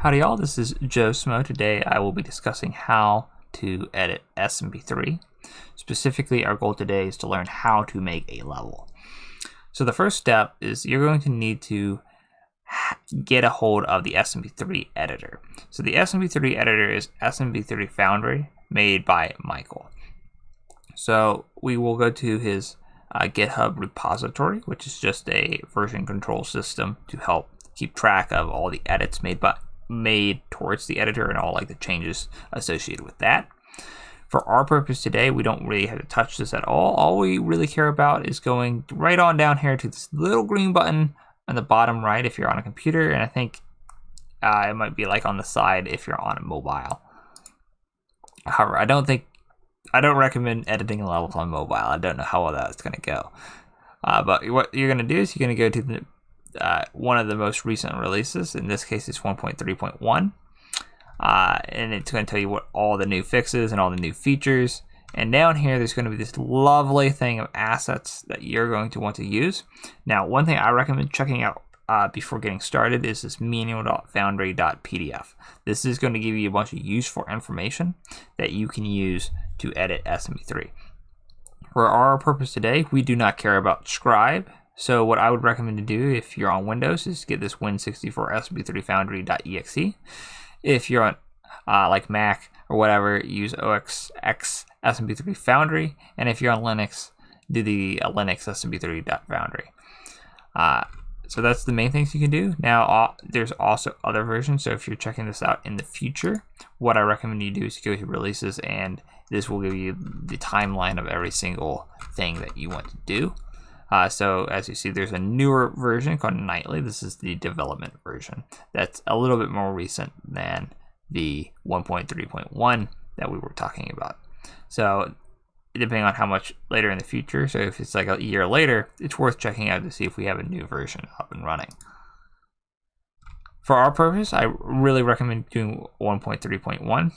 Howdy y'all, this is Joe Smo. Today I will be discussing how to edit SMB3. Specifically, our goal today is to learn how to make a level. So the first step is you're going to need to get a hold of the SMB3 editor. So the SMB3 editor is SMB3 Foundry, made by Michael. So we will go to his GitHub repository, which is just a version control system to help keep track of all the edits made towards the editor and all like the changes associated with that. For our purpose today, we don't really have to touch this at all. All we really care about is going right on down here to this little green button on the bottom right if you're on a computer, and I think it might be like on the side if you're on a mobile. However, I don't recommend editing levels on mobile. I don't know how well that's going to go. But what you're going to do is you're going to go to the one of the most recent releases. In this case, it's 1.3.1. And it's going to tell you what all the new fixes and all the new features. And down here, there's going to be this lovely thing of assets that you're going to want to use. Now, one thing I recommend checking out before getting started is this manual.foundry.pdf. This is going to give you a bunch of useful information that you can use to edit SMB3. For our purpose today, we do not care about scribe. So what I would recommend to do if you're on Windows is get this Win64 SMB3 Foundry.exe. If you're on like Mac or whatever, use OXX SMB3 Foundry. And if you're on Linux, do the Linux SMB3.foundry. So that's the main things you can do. Now, there's also other versions. So if you're checking this out in the future, what I recommend you do is go to releases, and this will give you the timeline of every single thing that you want to do. So as you see, there's a newer version called Nightly. This is the development version. That's a little bit more recent than the 1.3.1 that we were talking about. So depending on how much later in the future, so if it's like a year later, it's worth checking out to see if we have a new version up and running. For our purpose, I really recommend doing 1.3.1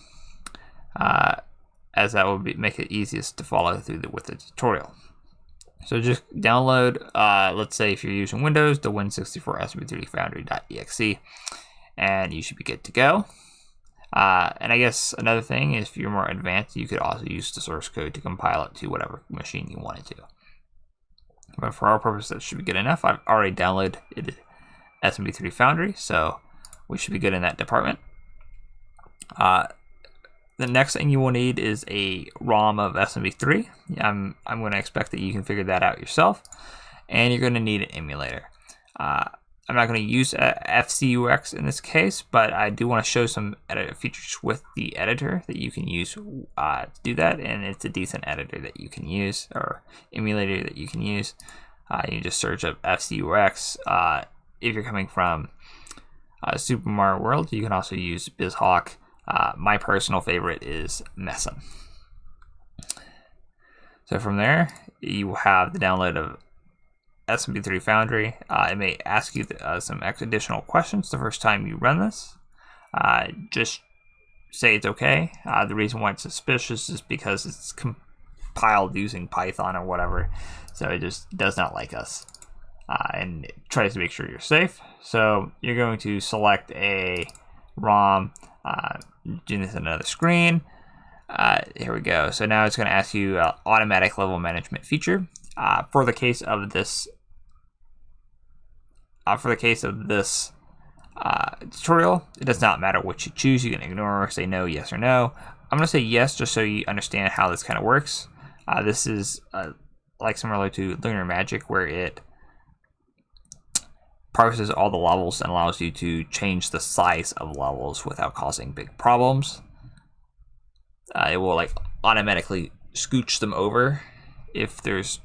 as that would make it easiest to follow through with the tutorial. So just download, let's say if you're using Windows, the Win64 SMB3 Foundry.exe, and you should be good to go. And I guess another thing is if you're more advanced, you could also use the source code to compile it to whatever machine you wanted to. But for our purpose, that should be good enough. I've already downloaded SMB3 Foundry, so we should be good in that department. The next thing you will need is a ROM of SMB3. I'm going to expect that you can figure that out yourself. And you're going to need an emulator. I'm not going to use FCUX in this case, but I do want to show some editor features with the editor that you can use to do that. And it's a decent editor that you can use, or emulator that you can use. You just search up FCUX. If you're coming from Super Mario World, you can also use BizHawk. My personal favorite is Messin. So from there, you will have the download of SMB3 Foundry. It may ask you some additional questions the first time you run this. Just say it's okay. The reason why it's suspicious is because it's compiled using Python or whatever, so it just does not like us. And it tries to make sure you're safe. So you're going to select a ROM. Doing this on another screen. Here we go. So now it's going to ask you automatic level management feature. For the case of this, tutorial, it does not matter what you choose. You can ignore, say no, yes, or no. I'm going to say yes just so you understand how this kind of works. This is like similar to Lunar Magic, where it parses all the levels and allows you to change the size of levels without causing big problems. It will like automatically scooch them over if there's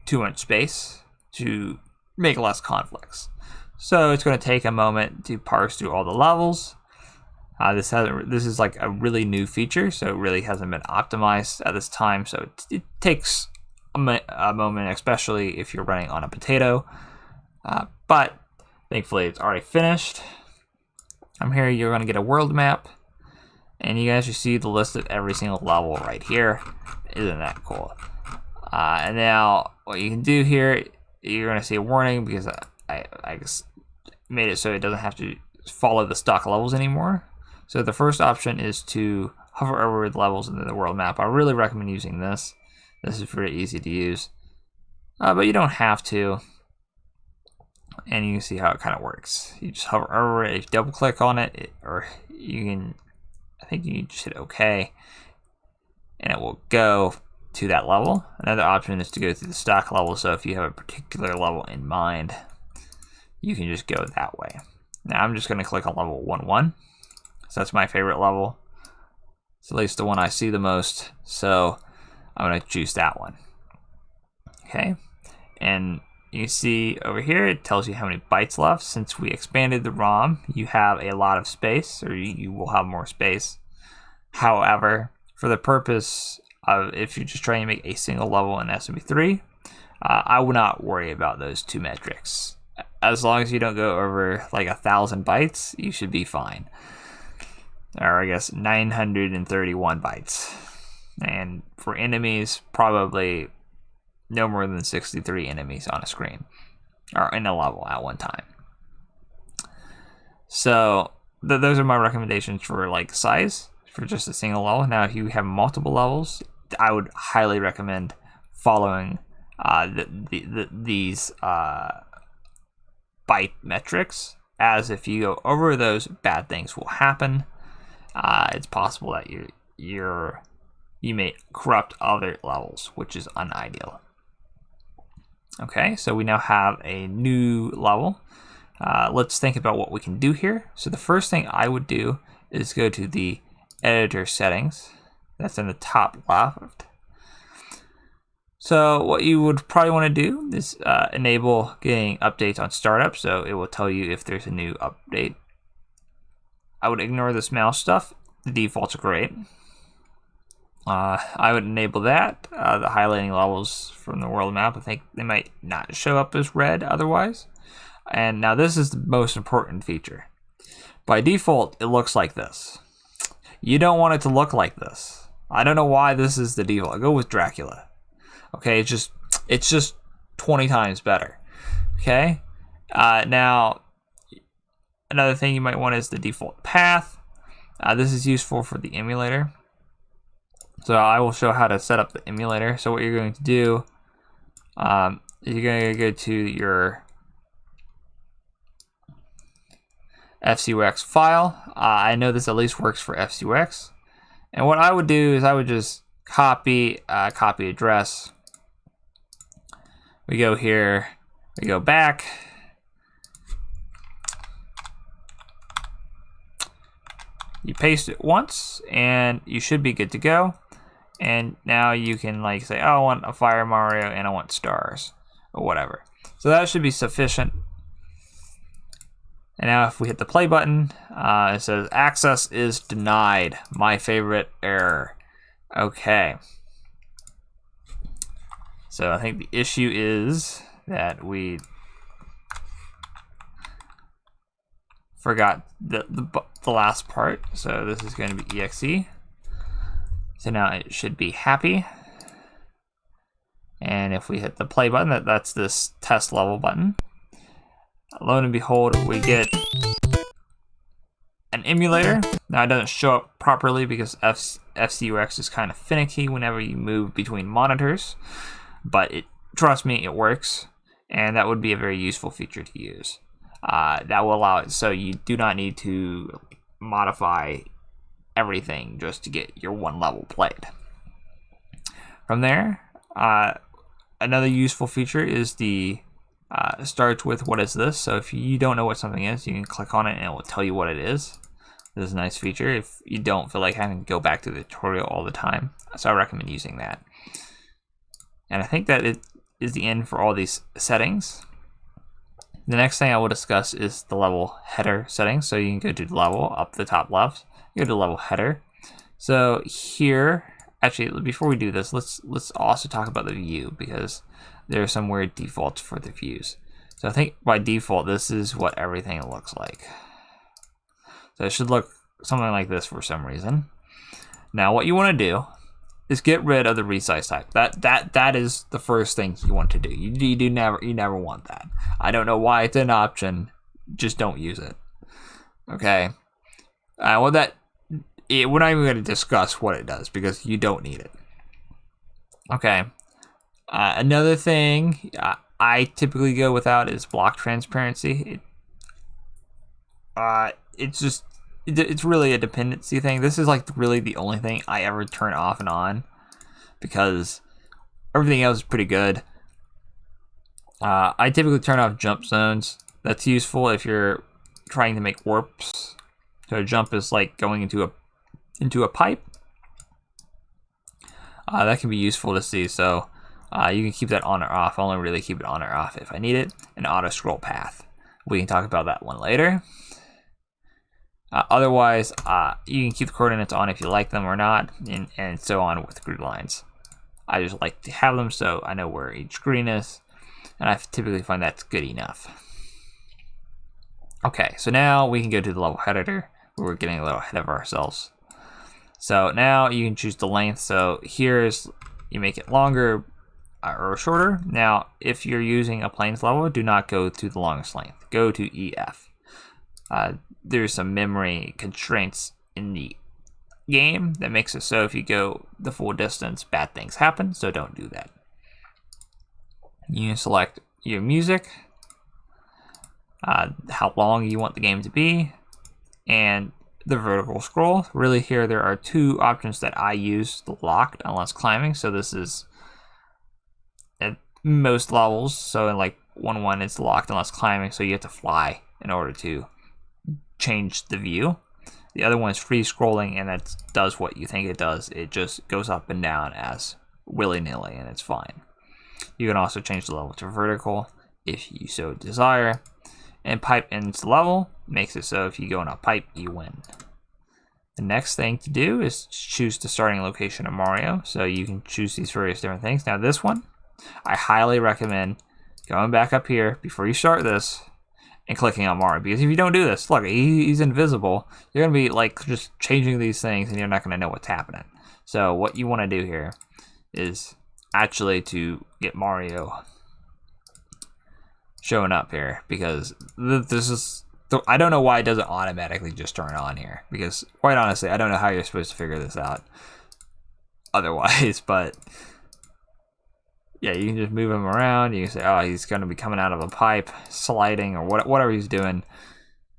too much space to make less conflicts. So it's going to take a moment to parse through all the levels. This is like a really new feature, so it really hasn't been optimized at this time. So it takes a moment, especially if you're running on a potato. But thankfully it's already finished. From here, you're going to get a world map, and you guys see the list of every single level right here. Isn't that cool? And now what you can do here, you're going to see a warning because I just made it so it doesn't have to follow the stock levels anymore. So the first option is to hover over the levels in the world map. I really recommend using this. This is very easy to use, but you don't have to. And you can see how it kind of works. You just hover over it, if you double click on it, or you can, I think you can just hit OK, and it will go to that level. Another option is to go through the stock level, so if you have a particular level in mind, you can just go that way. Now I'm just going to click on level 1-1, so that's my favorite level. It's at least the one I see the most, so I'm going to choose that one. Okay, and you see over here, it tells you how many bytes left. Since we expanded the ROM, you have a lot of space, or you will have more space. However, for the purpose of if you're just trying to make a single level in SMB3, I would not worry about those two metrics. As long as you don't go over like 1,000 bytes, you should be fine. Or I guess 931 bytes. And for enemies, probably no more than 63 enemies on a screen, or in a level at one time. So those are my recommendations for like size for just a single level. Now, if you have multiple levels, I would highly recommend following these byte metrics, as if you go over those, bad things will happen. It's possible that you may corrupt other levels, which is unideal. Okay, so we now have a new level. Let's think about what we can do here. So the first thing I would do is go to the editor settings. That's in the top left. So what you would probably want to do is enable getting updates on startup, so it will tell you if there's a new update. I would ignore this mouse stuff. The defaults are great. I would enable that. The highlighting levels from the world map, I think they might not show up as red otherwise. And now this is the most important feature. By default, it looks like this. You don't want it to look like this. I don't know why this is the default. I go with Dracula. Okay, it's just 20 times better. Okay, now another thing you might want is the default path. This is useful for the emulator. So I will show how to set up the emulator. So what you're going to do, you're going to go to your FCUX file. I know this at least works for FCUX. And what I would do is I would just copy address. We go here, we go back. You paste it once and you should be good to go. And now you can like say, oh, I want a Fire Mario and I want stars or whatever. So that should be sufficient. And now if we hit the play button, it says access is denied. My favorite error. Okay. So I think the issue is that we forgot the last part. So this is going to be exe. So now it should be happy. And if we hit the play button, that's this test level button. Lo and behold, we get an emulator. Now it doesn't show up properly because FCUX is kind of finicky whenever you move between monitors. But trust me, it works. And that would be a very useful feature to use. That will allow it so you do not need to modify everything just to get your one level played. From there, another useful feature is the starts with what is this. So if you don't know what something is, you can click on it and it will tell you what it is. This is a nice feature if you don't feel like having to go back to the tutorial all the time. So I recommend using that. And I think that it is the end for all these settings. The next thing I will discuss is the level header settings. So you can go to level up the top left, go to level header. So here, actually, before we do this, let's also talk about the view because there are some weird defaults for the views. So I think by default, this is what everything looks like. So it should look something like this for some reason. Now, what you want to do is get rid of the resize type. That is the first thing you want to do. You never want that. I don't know why it's an option. Just don't use it. Okay. We're not even going to discuss what it does because you don't need it. Okay. Another thing I typically go without is block transparency. It's really a dependency thing. This is like really the only thing I ever turn off and on because everything else is pretty good. I typically turn off jump zones. That's useful if you're trying to make warps. So a jump is like going into a pipe. That can be useful to see. So you can keep that on or off. I only really keep it on or off if I need it. An auto scroll path. We can talk about that one later. Otherwise, you can keep the coordinates on if you like them or not, and so on with grid lines. I just like to have them so I know where each screen is, and I typically find that's good enough. Okay, so now we can go to the level editor, where we're getting a little ahead of ourselves. So now you can choose the length. So here's, you make it longer or shorter. Now, if you're using a planes level, do not go to the longest length. Go to EF. There's some memory constraints in the game that makes it so if you go the full distance, bad things happen, so don't do that. You can select your music, how long you want the game to be, and the vertical scroll. Really here there are two options that I use, the locked unless climbing, so this is at most levels, so in like 1.1 it's locked unless climbing, so you have to fly in order to change the view. The other one is free scrolling, and that does what you think it does. It just goes up and down as willy-nilly, and it's fine. You can also change the level to vertical if you so desire. And pipe ends level makes it so if you go in a pipe, you win. The next thing to do is choose the starting location of Mario. So you can choose these various different things. Now this one, I highly recommend going back up here before you start this and clicking on Mario, because if you don't do this, look, he's invisible. You're gonna be like just changing these things and you're not gonna know what's happening. So what you wanna do here is actually to get Mario showing up here, because this is, I don't know why it doesn't automatically just turn on here, because quite honestly, I don't know how you're supposed to figure this out otherwise, but yeah, you can just move him around. You can say, oh, he's going to be coming out of a pipe, sliding, or whatever he's doing.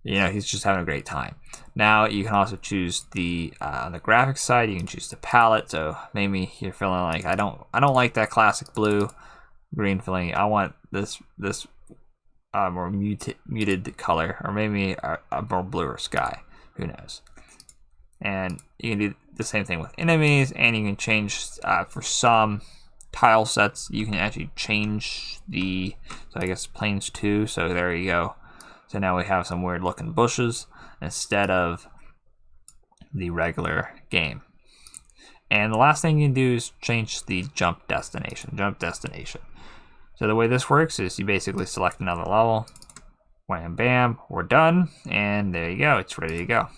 You know, he's just having a great time. Now, you can also choose the, on the graphics side, you can choose the palette. So maybe you're feeling like, I don't like that classic blue, green feeling. I want this more muted color, or maybe a more bluer sky. Who knows? And you can do the same thing with enemies, and you can change for some tile sets, you can actually change the, so I guess planes too, so there you go. So now we have some weird looking bushes instead of the regular game. And the last thing you can do is change the jump destination. So the way this works is you basically select another level, wham bam, we're done, and there you go, it's ready to go.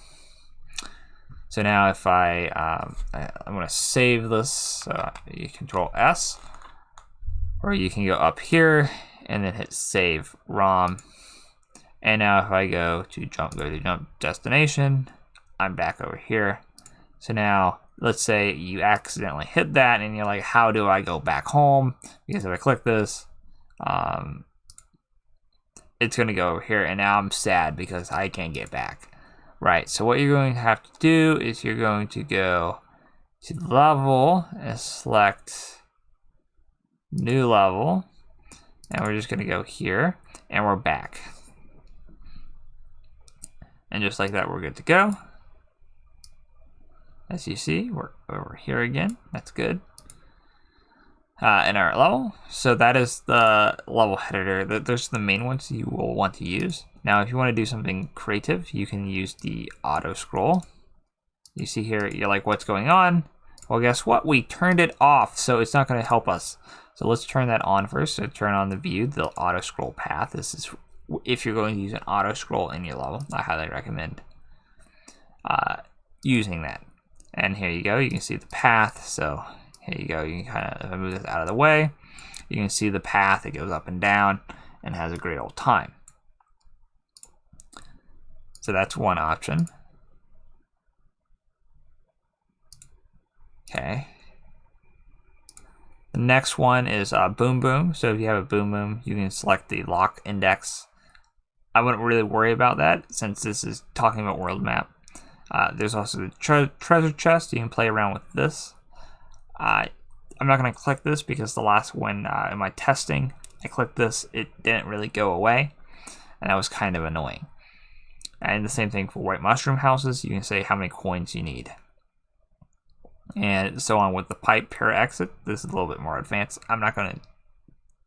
So now if I'm going to save this, so you Control S, or you can go up here and then hit Save ROM. And now if I go to jump destination, I'm back over here. So now let's say you accidentally hit that and you're like, how do I go back home? Because if I click this, it's going to go over here, and now I'm sad because I can't get back. Right, so what you're going to have to do is you're going to go to level and select new level, and we're just going to go here, and we're back. And just like that, we're good to go. As you see, we're over here again. That's good. In our level, so that is the level editor. Those are the main ones you will want to use. Now, if you want to do something creative, you can use the auto scroll. You see here, you're like, what's going on? Well, guess what? We turned it off, so it's not going to help us. So let's turn that on first. So turn on the view, the auto scroll path. This is if you're going to use an auto scroll in your level. I highly recommend using that. And here you go. You can see the path. So here you go. You can kind of, if I move this out of the way, you can see the path. It goes up and down and has a great old time. So that's one option. Okay. The next one is boom boom. So if you have a boom boom, you can select the lock index. I wouldn't really worry about that since this is talking about world map. There's also the treasure chest. You can play around with this. I'm not going to click this because the last one in my testing, I clicked this, it didn't really go away, and that was kind of annoying. And the same thing for white mushroom houses. You can say how many coins you need. And so on with the pipe pair exit. This is a little bit more advanced. I'm not going to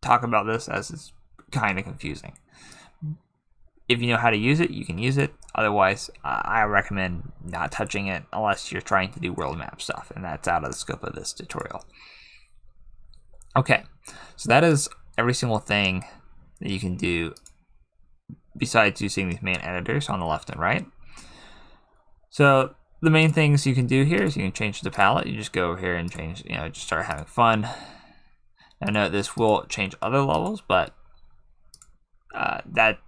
talk about this as it's kind of confusing. If you know how to use it, you can use it. Otherwise, I recommend not touching it unless you're trying to do world map stuff, and that's out of the scope of this tutorial. Okay, so that is every single thing that you can do besides using these main editors on the left and right. So the main things you can do here is you can change the palette. You just go over here and change, just start having fun. I know this will change other levels, but that's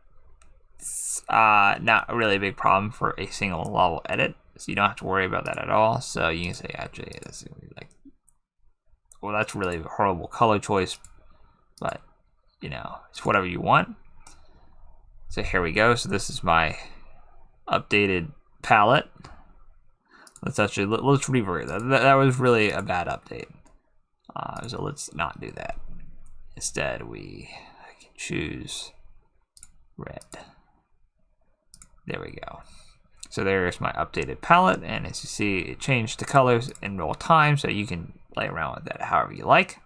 not really a big problem for a single level edit. So you don't have to worry about that at all. So you can say, actually, this is like, well, that's really a horrible color choice, but it's whatever you want. So here we go. So this is my updated palette. Let's revert that. That was really a bad update. So let's not do that. Instead, we can choose red. There we go. So there's my updated palette, and as you see, it changed the colors in real time, so you can play around with that however you like.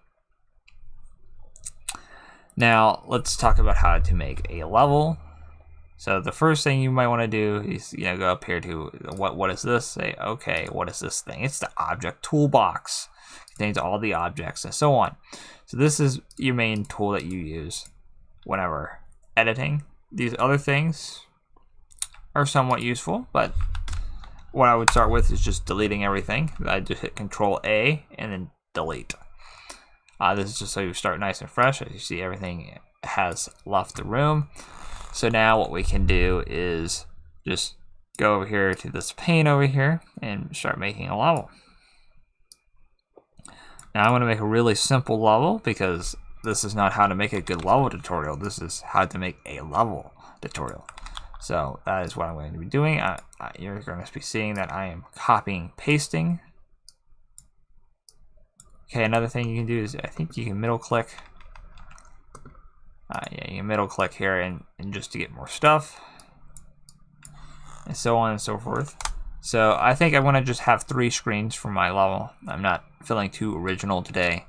Now let's talk about how to make a level. So the first thing you might want to do is go up here to what is this? Say, okay, what is this thing? It's the object toolbox. It contains all the objects and so on. So this is your main tool that you use whenever editing. These other things are somewhat useful, but what I would start with is just deleting everything. I just hit Control A and then delete. This is just so you start nice and fresh. As you see, everything has left the room. So now what we can do is just go over here to this pane over here and start making a level. Now I'm going to make a really simple level because this is not how to make a good level tutorial. This is how to make a level tutorial. So that is what I'm going to be doing. You're going to be seeing that I am copying, pasting. Okay, another thing you can do is I think you can middle click. Yeah, you can middle click here and just to get more stuff. And so on and so forth. So I think I want to just have 3 screens for my level. I'm not feeling too original today.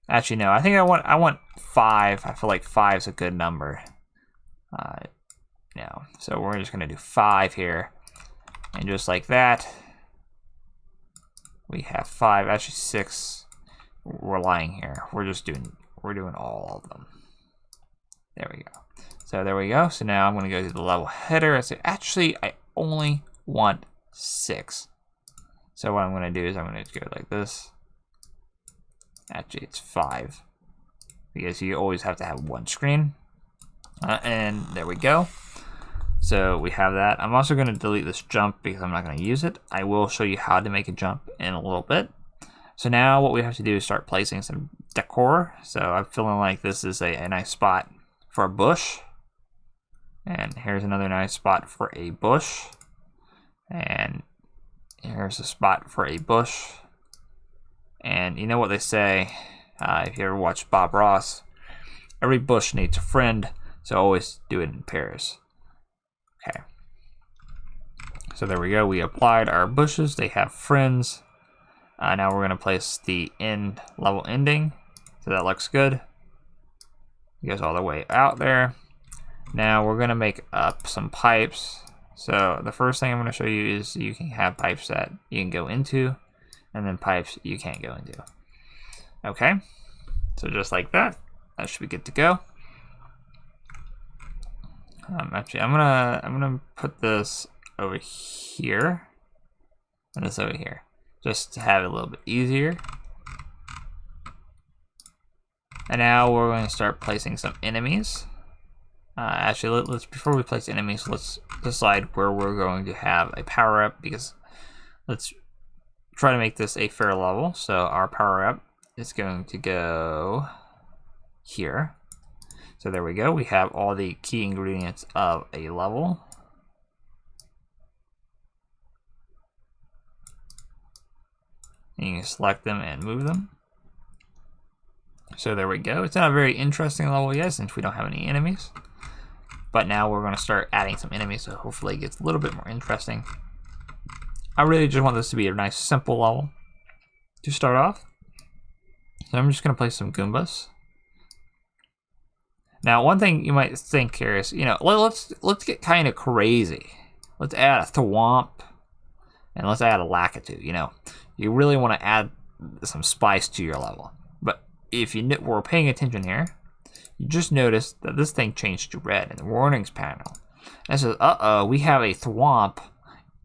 Actually, no, I think I want 5. I feel like 5 is a good number. So we're just gonna do 5 here, and just like that, we have 5. Actually, 6. We're lying here. We're doing all of them. There we go. So there we go. So now I'm gonna go to the level header and say, actually, I only want 6. So what I'm gonna do is I'm gonna go like this. Actually, it's 5 because you always have to have 1 screen. And there we go. So we have that. I'm also going to delete this jump because I'm not going to use it. I will show you how to make a jump in a little bit. So now what we have to do is start placing some decor. So I'm feeling like this is a nice spot for a bush. And here's another nice spot for a bush. And here's a spot for a bush. And you know what they say, if you ever watch Bob Ross, every bush needs a friend, so always do it in pairs. Okay. So there we go. We applied our bushes. They have friends. Now we're going to place the end level ending. So that looks good. It goes all the way out there. Now we're going to make up some pipes. So the first thing I'm going to show you is you can have pipes that you can go into, and then pipes you can't go into. Okay. So just like that. That should be good to go. Actually, I'm gonna put this over here and this over here, just to have it a little bit easier. And now we're going to start placing some enemies. Actually, let's before we place enemies, let's decide where we're going to have a power up, because let's try to make this a fair level. So our power up is going to go here. So there we go. We have all the key ingredients of a level. And you can select them and move them. So there we go. It's not a very interesting level yet since we don't have any enemies. But now we're going to start adding some enemies, so hopefully it gets a little bit more interesting. I really just want this to be a nice simple level to start off. So I'm just going to place some Goombas. Now, one thing you might think here is, let's get kind of crazy. Let's add a Thwomp, and let's add a Lakitu. You really want to add some spice to your level. But if you were paying attention here, you just noticed that this thing changed to red in the warnings panel. And it says, we have a Thwomp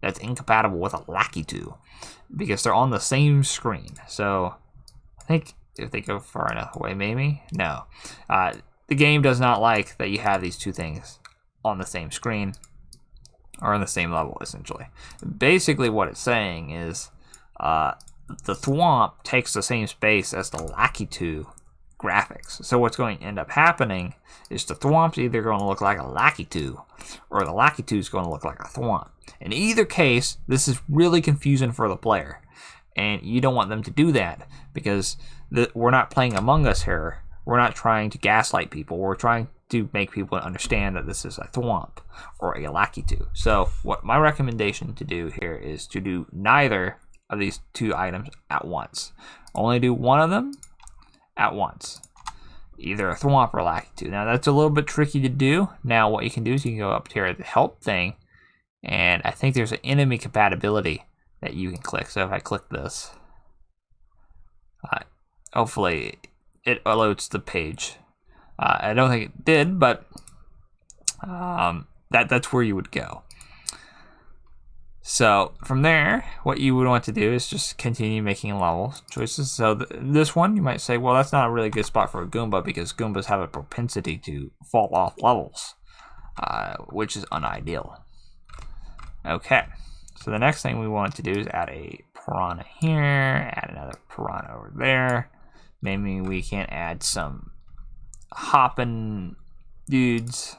that's incompatible with a Lakitu, because they're on the same screen. So I think if they go far enough away, maybe? No. The game does not like that you have these two things on the same screen or on the same level, essentially. Basically what it's saying is the Thwomp takes the same space as the Lakitu graphics. So what's going to end up happening is the Thwomp's either going to look like a Lakitu, or the Lakitu is going to look like a Thwomp. In either case, this is really confusing for the player, and you don't want them to do that, because we're not playing Among Us here. We're not trying to gaslight people. We're trying to make people understand that this is a Thwomp or a Lakitu. So what my recommendation to do here is to do neither of these two items at once. Only do one of them at once, either a Thwomp or a Lakitu. Now that's a little bit tricky to do. Now what you can do is you can go up here at the help thing, and I think there's an enemy compatibility that you can click. So if I click this, hopefully it loads the page. I don't think it did, but that's where you would go. So from there, what you would want to do is just continue making level choices. So this one, you might say, well, that's not a really good spot for a Goomba, because Goombas have a propensity to fall off levels, which is unideal. Okay, so the next thing we want to do is add a piranha here, add another piranha over there. Maybe we can add some hopping dudes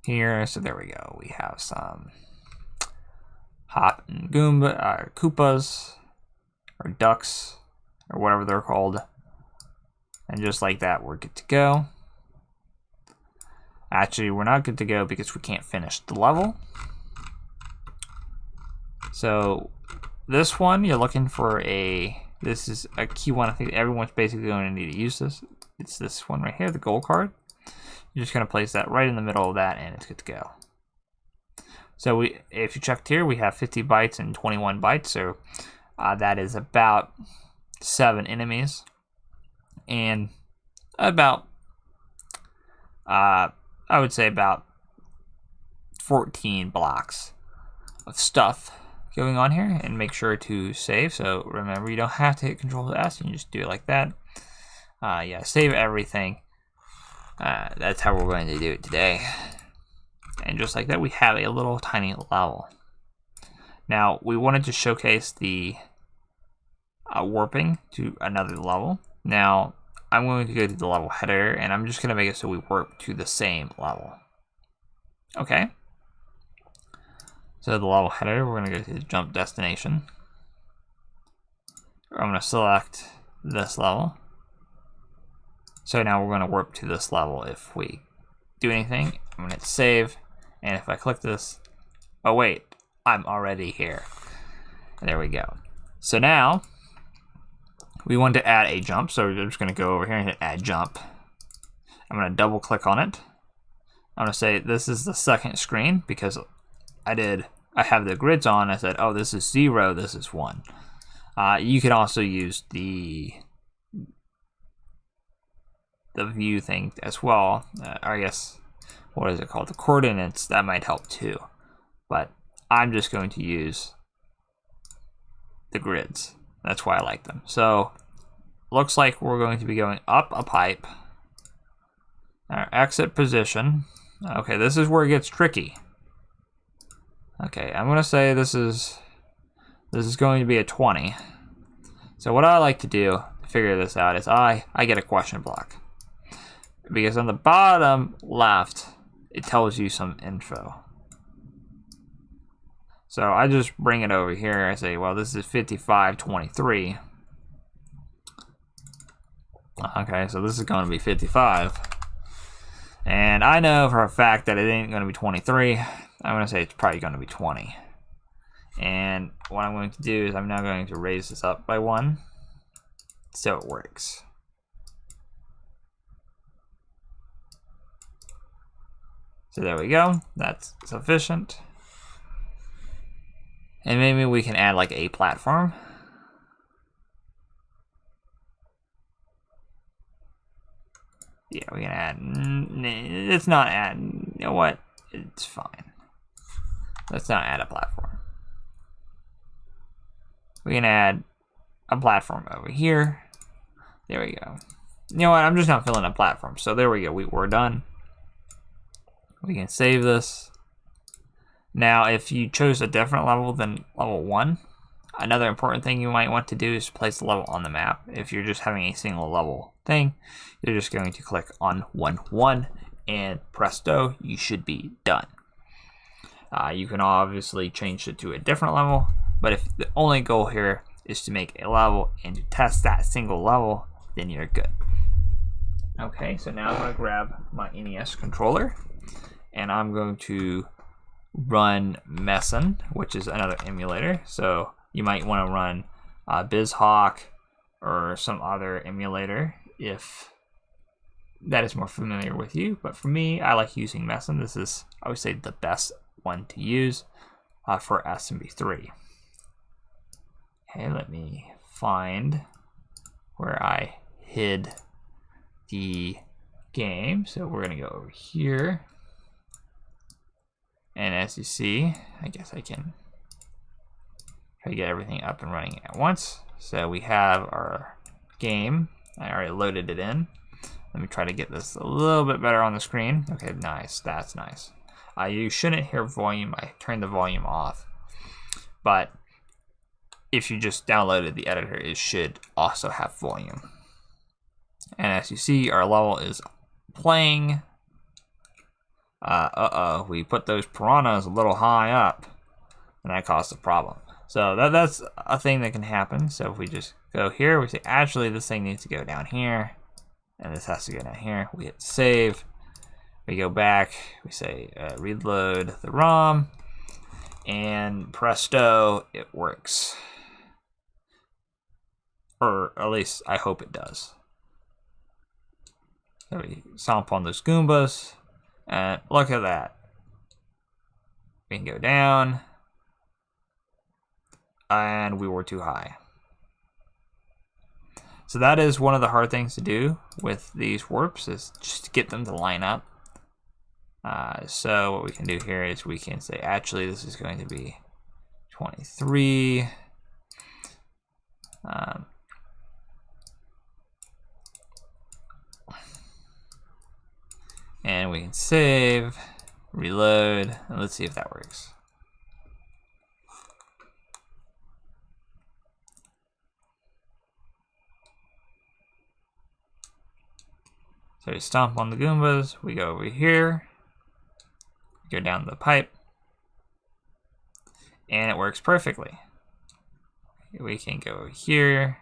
here. So there we go. We have some hopping Koopas, or ducks, or whatever they're called. And just like that, we're good to go. Actually, we're not good to go because we can't finish the level. So this one, you're looking for this is a key one. I think everyone's basically going to need to use this. It's this one right here, the gold card. You're just going to place that right in the middle of that, and it's good to go. So if you checked here, we have 50 bytes and 21 bytes. So that is about 7 enemies, and about I would say about 14 blocks of stuff going on here. And make sure to save. So remember, you don't have to hit Control-S, you can just do it like that. Yeah, save everything. That's how we're going to do it today. And just like that, we have a little tiny level. Now, we wanted to showcase the warping to another level. Now, I'm going to go to the level header, and I'm just going to make it so we warp to the same level. Okay. So the level header, we're going to go to the jump destination. I'm going to select this level. So now we're going to warp to this level. If we do anything, I'm going to hit save. And if I click this, oh wait, I'm already here. There we go. So now we want to add a jump. So we're just going to go over here and hit add jump. I'm going to double click on it. I'm going to say this is the second screen, because I have the grids on. I said, oh, this is 0, this is 1. You can also use the view thing as well. I guess, what is it called? The coordinates, that might help too. But I'm just going to use the grids. That's why I like them. So looks like we're going to be going up a pipe, Our exit position. Okay, this is where it gets tricky. Okay, I'm gonna say this is going to be a 20. So what I like to do to figure this out is I get a question block. Because on the bottom left, it tells you some info. So I just bring it over here. I say, well, this is 5523. Okay, so this is going to be 55. And I know for a fact that it ain't going to be 23. I'm going to say it's probably going to be 20. And what I'm going to do is I'm now going to raise this up by 1 so it works. So there we go. That's sufficient. And maybe we can add like a platform. Yeah, we can add. It's not add. You know what? It's fine. Let's not add a platform. We can add a platform over here. There we go. You know what? I'm just not filling a platform. So there we go. We're done. We can save this. Now, if you chose a different level than level 1, another important thing you might want to do is place the level on the map. If you're just having a single level thing, you're just going to click on 1-1 and presto, you should be done. You can obviously change it to a different level, but if the only goal here is to make a level and to test that single level, then you're good. Okay, so now I'm going to grab my NES controller and I'm going to run Messen, which is another emulator. So you might want to run BizHawk or some other emulator if that is more familiar with you. But for me, I like using Messen. This is, I would say, the best one to use for SMB3. Okay, let me find where I hid the game. So we're going to go over here. And as you see, I guess I can try to get everything up and running at once. So we have our game. I already loaded it in. Let me try to get this a little bit better on the screen. Okay, nice. That's nice. You shouldn't hear volume. I turned the volume off. But if you just downloaded the editor, it should also have volume. And as you see, our level is playing. We put those piranhas a little high up, and that caused a problem. So that's a thing that can happen. So if we just go here, we say, actually, this thing needs to go down here, and this has to go down here. We hit save. We go back. We say, reload the ROM, and presto, it works. Or at least I hope it does. So we stomp on those Goombas. And look at that. We can go down. And we were too high. So that is one of the hard things to do with these warps, is just to get them to line up. So what we can do here is we can say, actually, this is going to be 23. And we can save, reload, and let's see if that works. So we stomp on the Goombas, we go over here, go down the pipe, and it works perfectly. We can go over here,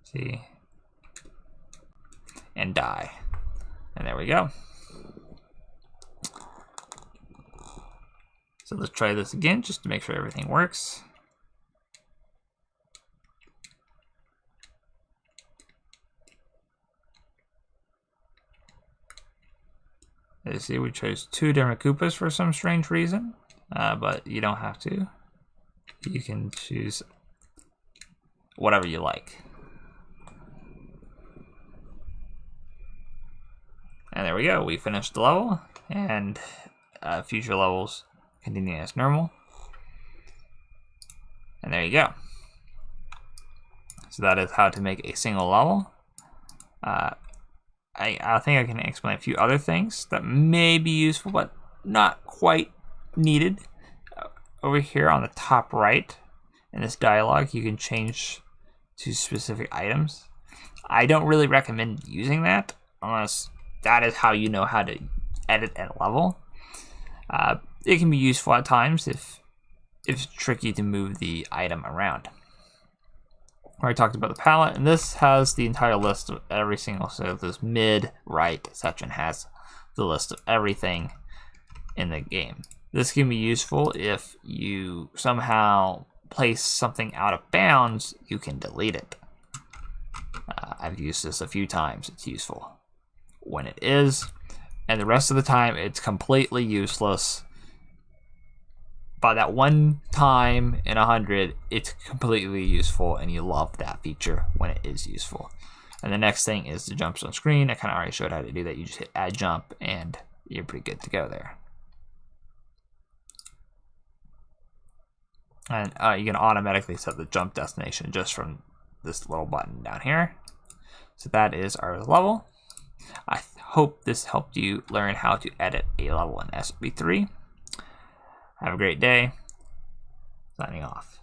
see, and die. And there we go. So let's try this again just to make sure everything works. As you see, we chose 2 different Koopas for some strange reason, but you don't have to. You can choose whatever you like. And there we go, we finished the level, and future levels continue as normal. And there you go. So that is how to make a single level. I think I can explain a few other things that may be useful, but not quite needed. Over here on the top right, in this dialog, you can change to specific items. I don't really recommend using that unless that is how you know how to edit at a level. It can be useful at times if it's tricky to move the item around. I already talked about the palette, and this has the entire list of every single, so this mid-right section has the list of everything in the game. This can be useful if you somehow place something out of bounds, you can delete it. I've used this a few times, it's useful when it is, and the rest of the time it's completely useless. By that one time in 100, it's completely useful, and you love that feature when it is useful. And the next thing is the jumps on screen. I kind of already showed how to do that. You just hit add jump, and you're pretty good to go there. And you can automatically set the jump destination just from this little button down here. So that is our level. I hope this helped you learn how to edit a level in SMB3. Have a great day. Signing off.